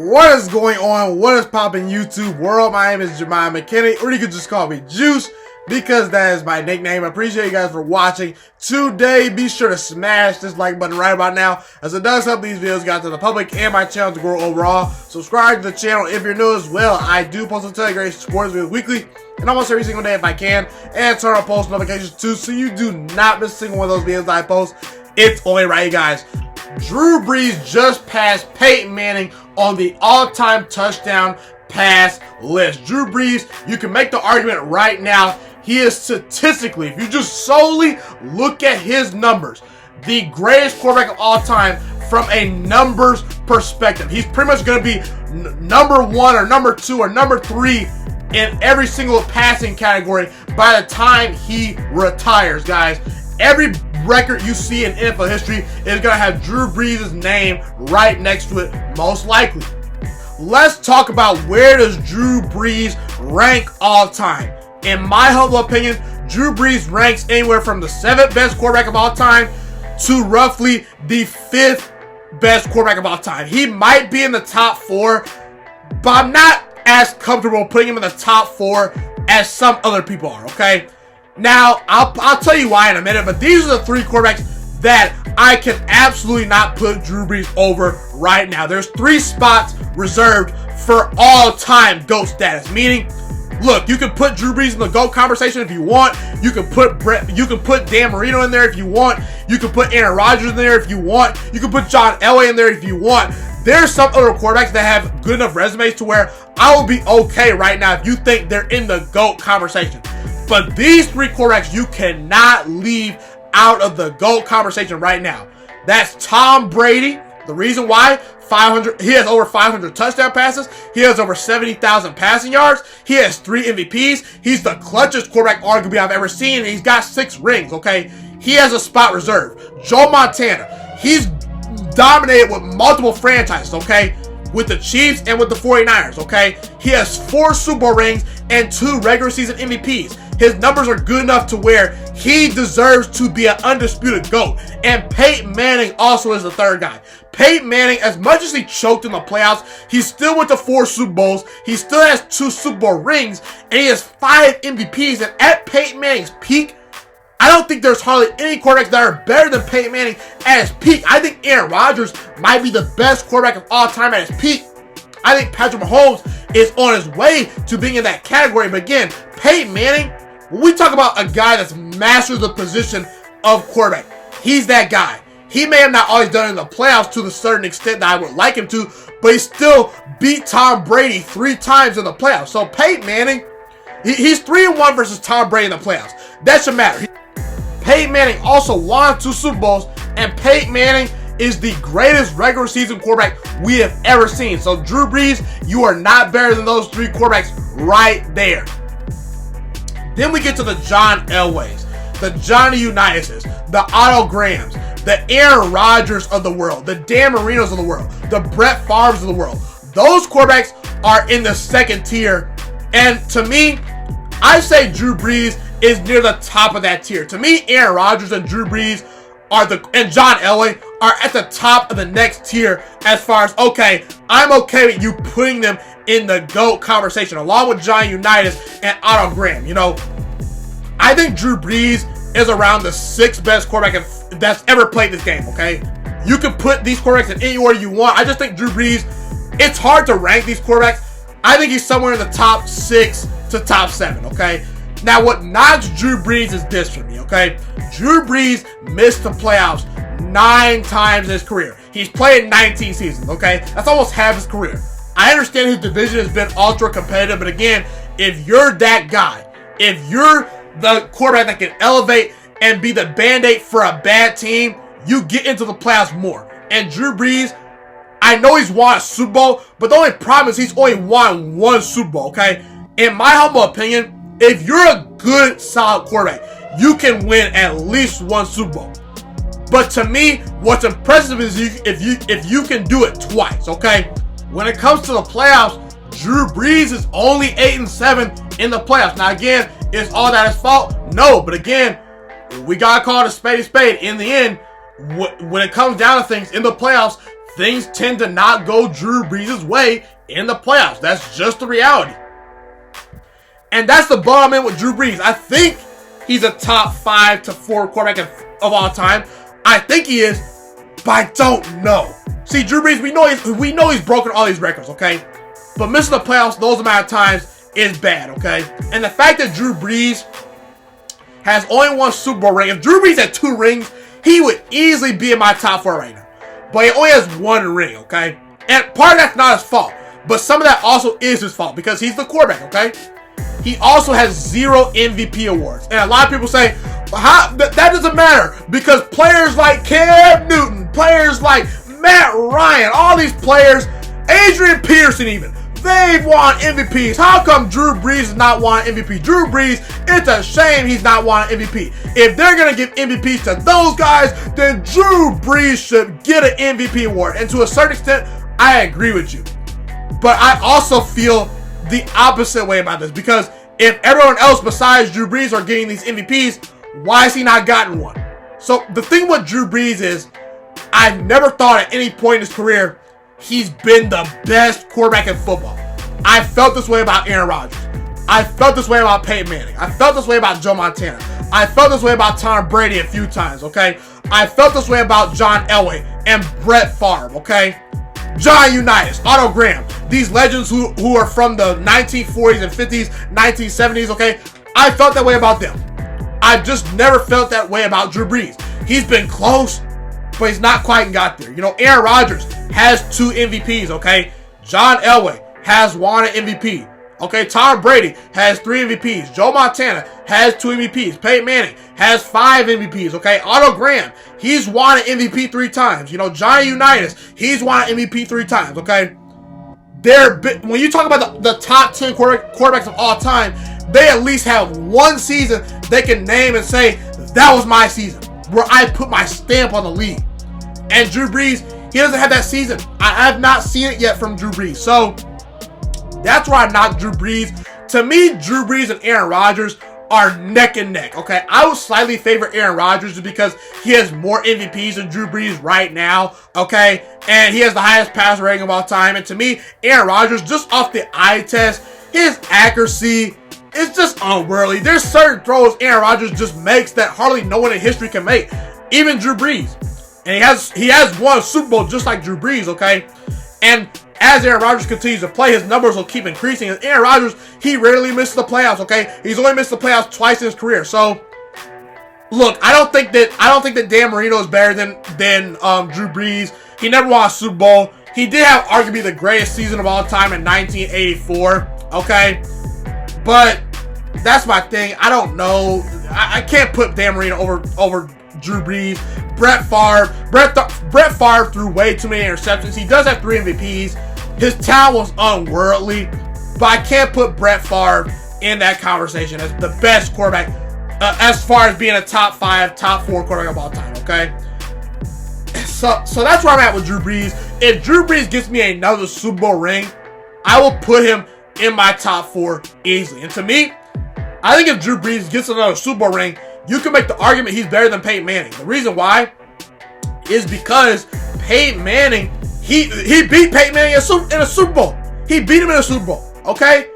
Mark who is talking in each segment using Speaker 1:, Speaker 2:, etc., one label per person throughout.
Speaker 1: What is going on? What is popping, YouTube world? My name is Ghiman Mckinney, or you could just call me Juice, because that is my nickname. I appreciate you guys for watching today. Be sure to smash this like button right about now, as it does help these videos get out to the public and my channel to grow overall. Subscribe to the channel if you're new as well. I do post on Telegram sports videos weekly and almost every single day if I can, and turn on post notifications too, so you do not miss a single one of those videos that I post. It's only right, you guys. Drew Brees just passed Peyton Manning on the all-time touchdown pass list. Drew Brees, you can make the argument right now, he is statistically, if you just solely look at his numbers, the greatest quarterback of all time from a numbers perspective. He's pretty much going to be number one or number two or number three in every single passing category by the time he retires, guys. Every record you see in NFL history is going to have Drew Brees' name right next to it, most likely. Let's talk about where does Drew Brees rank all time. In my humble opinion, Drew Brees ranks anywhere from the 7th best quarterback of all time to roughly the 5th best quarterback of all time. He might be in the top 4, but I'm not as comfortable putting him in the top 4 as some other people are, okay? Now, I'll tell you why in a minute, but these are the 3 quarterbacks that I can absolutely not put Drew Brees over right now. There's 3 spots reserved for all-time GOAT status, meaning, look, you can put Drew Brees in the GOAT conversation if you want. You can put Dan Marino in there if you want. You can put Aaron Rodgers in there if you want. You can put John Elway in there if you want. There's some other quarterbacks that have good enough resumes to where I will be okay right now if you think they're in the GOAT conversation. But these 3 quarterbacks you cannot leave out of the GOAT conversation right now. That's Tom Brady. The reason why, he has over 500 touchdown passes. He has over 70,000 passing yards. He has 3 MVPs. He's the clutchest quarterback arguably I've ever seen, and he's got 6 rings, okay? He has a spot reserved. Joe Montana. He's dominated with multiple franchises, okay? With the Chiefs and with the 49ers, okay? He has 4 Super Bowl rings and 2 regular season MVPs. His numbers are good enough to where he deserves to be an undisputed GOAT. And Peyton Manning also is the 3rd guy. Peyton Manning, as much as he choked in the playoffs, he still went to 4 Super Bowls. He still has 2 Super Bowl rings, and he has 5 MVPs. And at Peyton Manning's peak, I don't think there's hardly any quarterbacks that are better than Peyton Manning at his peak. I think Aaron Rodgers might be the best quarterback of all time at his peak. I think Patrick Mahomes is on his way to being in that category. But again, Peyton Manning, when we talk about a guy that's mastered the position of quarterback, he's that guy. He may have not always done it in the playoffs to the certain extent that I would like him to, but he still beat Tom Brady 3 times in the playoffs. So Peyton Manning, he's 3-1 versus Tom Brady in the playoffs. That should matter. Peyton Manning also won 2 Super Bowls, and Peyton Manning is the greatest regular season quarterback we have ever seen. So Drew Brees, you are not better than those 3 quarterbacks right there. Then we get to the John Elways, the Johnny Unitas, the Otto Grahams, the Aaron Rodgers of the world, the Dan Marinos of the world, the Brett Favres of the world. Those quarterbacks are in the 2nd tier. And to me, I say Drew Brees is near the top of that tier. To me, Aaron Rodgers and Drew Brees and John Elway are at the top of the next tier as far as, okay, I'm okay with you putting them in the GOAT conversation, along with Johnny Unitas and Otto Graham. You know, I think Drew Brees is around the 6th best quarterback that's ever played this game, okay? You can put these quarterbacks in any order you want. I just think Drew Brees, it's hard to rank these quarterbacks. I think he's somewhere in the top 6 to top 7, okay? Now, what knocks Drew Brees is this for me, okay? Drew Brees missed the playoffs 9 times in his career. He's played 19 seasons, okay? That's almost half his career. I understand his division has been ultra competitive, but again, if you're that guy, if you're the quarterback that can elevate and be the band-aid for a bad team, you get into the playoffs more. And Drew Brees, I know he's won a Super Bowl, but the only problem is he's only won 1 Super Bowl, okay? In my humble opinion, if you're a good, solid quarterback, you can win at least 1 Super Bowl. But to me, what's impressive is if you can do it twice, okay? When it comes to the playoffs, Drew Brees is only 8-7 in the playoffs. Now again, is all that his fault? No, but again, we gotta call it a spade a spade. In the end, when it comes down to things in the playoffs, things tend to not go Drew Brees' way in the playoffs. That's just the reality. And that's the bottom end with Drew Brees. I think he's a top 5 to 4 quarterback of all time. I think he is, but I don't know. See, Drew Brees, we know he's broken all these records, okay? But missing the playoffs those amount of times is bad, okay? And the fact that Drew Brees has only one Super Bowl ring. If Drew Brees had 2 rings, he would easily be in my top 4 right now. But he only has 1 ring, okay? And part of that's not his fault. But some of that also is his fault because he's the quarterback, okay? He also has 0 MVP awards. And a lot of people say, that doesn't matter because players like Cam Newton, players like Matt Ryan, all these players, Adrian Peterson even, they've won MVPs. How come Drew Brees has not won MVP? Drew Brees, it's a shame he's not won MVP. If they're going to give MVPs to those guys, then Drew Brees should get an MVP award. And to a certain extent, I agree with you. But I also feel the opposite way about this because if everyone else besides Drew Brees are getting these MVPs, why has he not gotten one? So the thing with Drew Brees is I've never thought at any point in his career he's been the best quarterback in football. I felt this way about Aaron Rodgers. I felt this way about Peyton Manning. I felt this way about Joe Montana. I felt this way about Tom Brady a few times, okay? I felt this way about John Elway and Brett Favre, okay? John Unitas, Otto Graham, these legends who are from the 1940s and 50s, 1970s, okay? I felt that way about them. I've just never felt that way about Drew Brees. He's been close, but he's not quite got there. You know, Aaron Rodgers has 2 MVPs, okay? John Elway has won an MVP. Okay, Tom Brady has 3 MVPs. Joe Montana has 2 MVPs. Peyton Manning has 5 MVPs. Okay, Otto Graham, he's won an MVP 3 times. You know, Johnny Unitas, he's won an MVP 3 times. Okay, when you talk about the top 10 quarterbacks of all time, they at least have one season they can name and say, that was my season, where I put my stamp on the league. And Drew Brees, he doesn't have that season. I have not seen it yet from Drew Brees. So that's why I knocked Drew Brees. To me, Drew Brees and Aaron Rodgers are neck and neck, okay? I would slightly favor Aaron Rodgers just because he has more MVPs than Drew Brees right now, okay? And he has the highest passer rating of all time. And to me, Aaron Rodgers, just off the eye test, his accuracy is just unworldly. There's certain throws Aaron Rodgers just makes that hardly no one in history can make, even Drew Brees. And he has won a Super Bowl just like Drew Brees, okay? And as Aaron Rodgers continues to play, his numbers will keep increasing. And Aaron Rodgers, he rarely misses the playoffs, okay? He's only missed the playoffs twice in his career. So, look, I don't think that Dan Marino is better than Drew Brees. He never won a Super Bowl. He did have arguably the greatest season of all time in 1984, okay? But that's my thing. I don't know. I can't put Dan Marino over Drew Brees. Brett Favre threw way too many interceptions. He does have 3 MVPs. His talent was unworldly, but I can't put Brett Favre in that conversation as the best quarterback as far as being a top 5, top 4 quarterback of all time, okay? So that's where I'm at with Drew Brees. If Drew Brees gets me another Super Bowl ring, I will put him in my top 4 easily. And to me, I think if Drew Brees gets another Super Bowl ring, you can make the argument he's better than Peyton Manning. The reason why is because Peyton Manning, he beat Peyton Manning in a Super Bowl. He beat him in a Super Bowl, okay?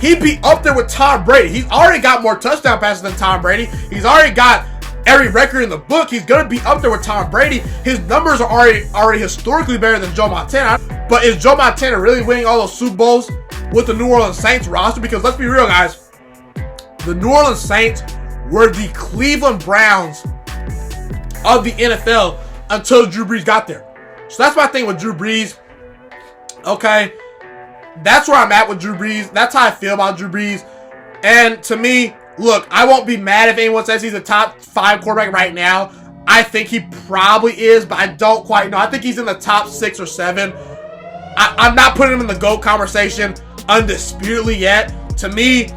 Speaker 1: He'd be up there with Tom Brady. He's already got more touchdown passes than Tom Brady. He's already got every record in the book. He's going to be up there with Tom Brady. His numbers are already historically better than Joe Montana. But is Joe Montana really winning all those Super Bowls with the New Orleans Saints roster? Because let's be real, guys. The New Orleans Saints were the Cleveland Browns of the NFL until Drew Brees got there. So that's my thing with Drew Brees. Okay. That's where I'm at with Drew Brees. That's how I feel about Drew Brees. And to me, look, I won't be mad if anyone says he's a top 5 quarterback right now. I think he probably is, but I don't quite know. I think he's in the top 6 or 7. I'm not putting him in the GOAT conversation undisputedly yet. To me,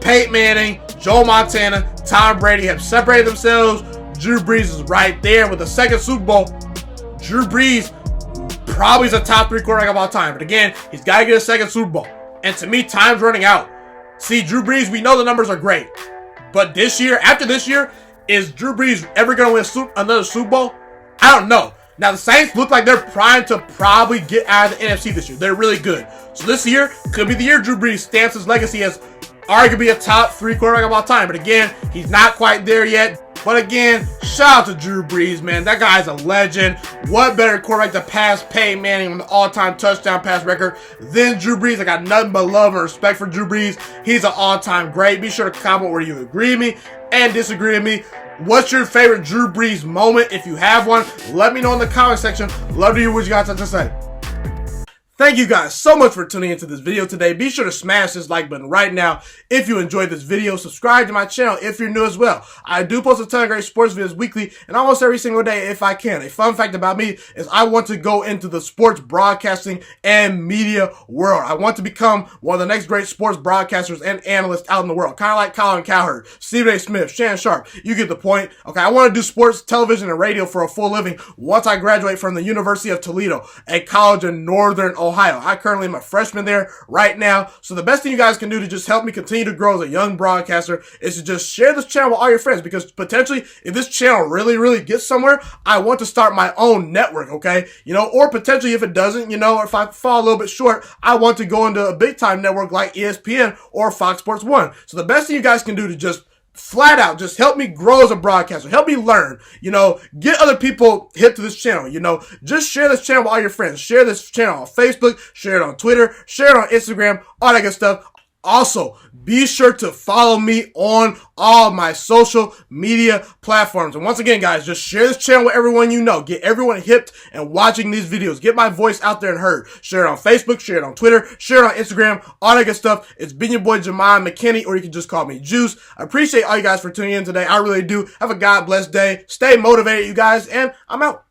Speaker 1: Peyton Manning, Joe Montana, Tom Brady have separated themselves. Drew Brees is right there with the second Super Bowl. Drew Brees probably is a top 3 quarterback of all time. But again, he's got to get a second Super Bowl. And to me, time's running out. See, Drew Brees, we know the numbers are great. But after this year, is Drew Brees ever going to win another Super Bowl? I don't know. Now, the Saints look like they're primed to probably get out of the NFC this year. They're really good. So this year could be the year Drew Brees stamps his legacy as arguably a top 3 quarterback of all time. But again, he's not quite there yet. But again, shout out to Drew Brees, man. That guy's a legend. What better quarterback to pass Peyton Manning on the all-time touchdown pass record than Drew Brees? I got nothing but love and respect for Drew Brees. He's an all-time great. Be sure to comment where you agree with me and disagree with me. What's your favorite Drew Brees moment? If you have one, let me know in the comment section. Love to hear what you guys have to say. Thank you guys so much for tuning into this video today. Be sure to smash this like button right now if you enjoyed this video. Subscribe to my channel if you're new as well. I do post a ton of great sports videos weekly and almost every single day if I can. A fun fact about me is I want to go into the sports broadcasting and media world. I want to become one of the next great sports broadcasters and analysts out in the world. Kind of like Colin Cowherd, Stephen A. Smith, Shannon Sharp. You get the point. Okay, I want to do sports, television, and radio for a full living once I graduate from the University of Toledo, a college in Northern Ohio. I currently am a freshman there right now. So the best thing you guys can do to just help me continue to grow as a young broadcaster is to just share this channel with all your friends, because potentially if this channel really gets somewhere, I want to start my own network, okay? You know, or potentially if it doesn't, you know, or if I fall a little bit short, I want to go into a big time network like ESPN or Fox Sports 1. So the best thing you guys can do to just flat out just help me grow as a broadcaster, help me learn, you know, get other people hip to this channel, you know, just share this channel with all your friends, share this channel on Facebook, share it on Twitter, share it on Instagram, all that good stuff. Also, be sure to follow me on all my social media platforms. And once again, guys, just share this channel with everyone you know. Get everyone hipped and watching these videos. Get my voice out there and heard. Share it on Facebook, share it on Twitter, share it on Instagram, all that good stuff. It's been your boy, Ghiman Mckinney, or you can just call me Juice. I appreciate all you guys for tuning in today. I really do. Have a God bless day. Stay motivated, you guys, and I'm out.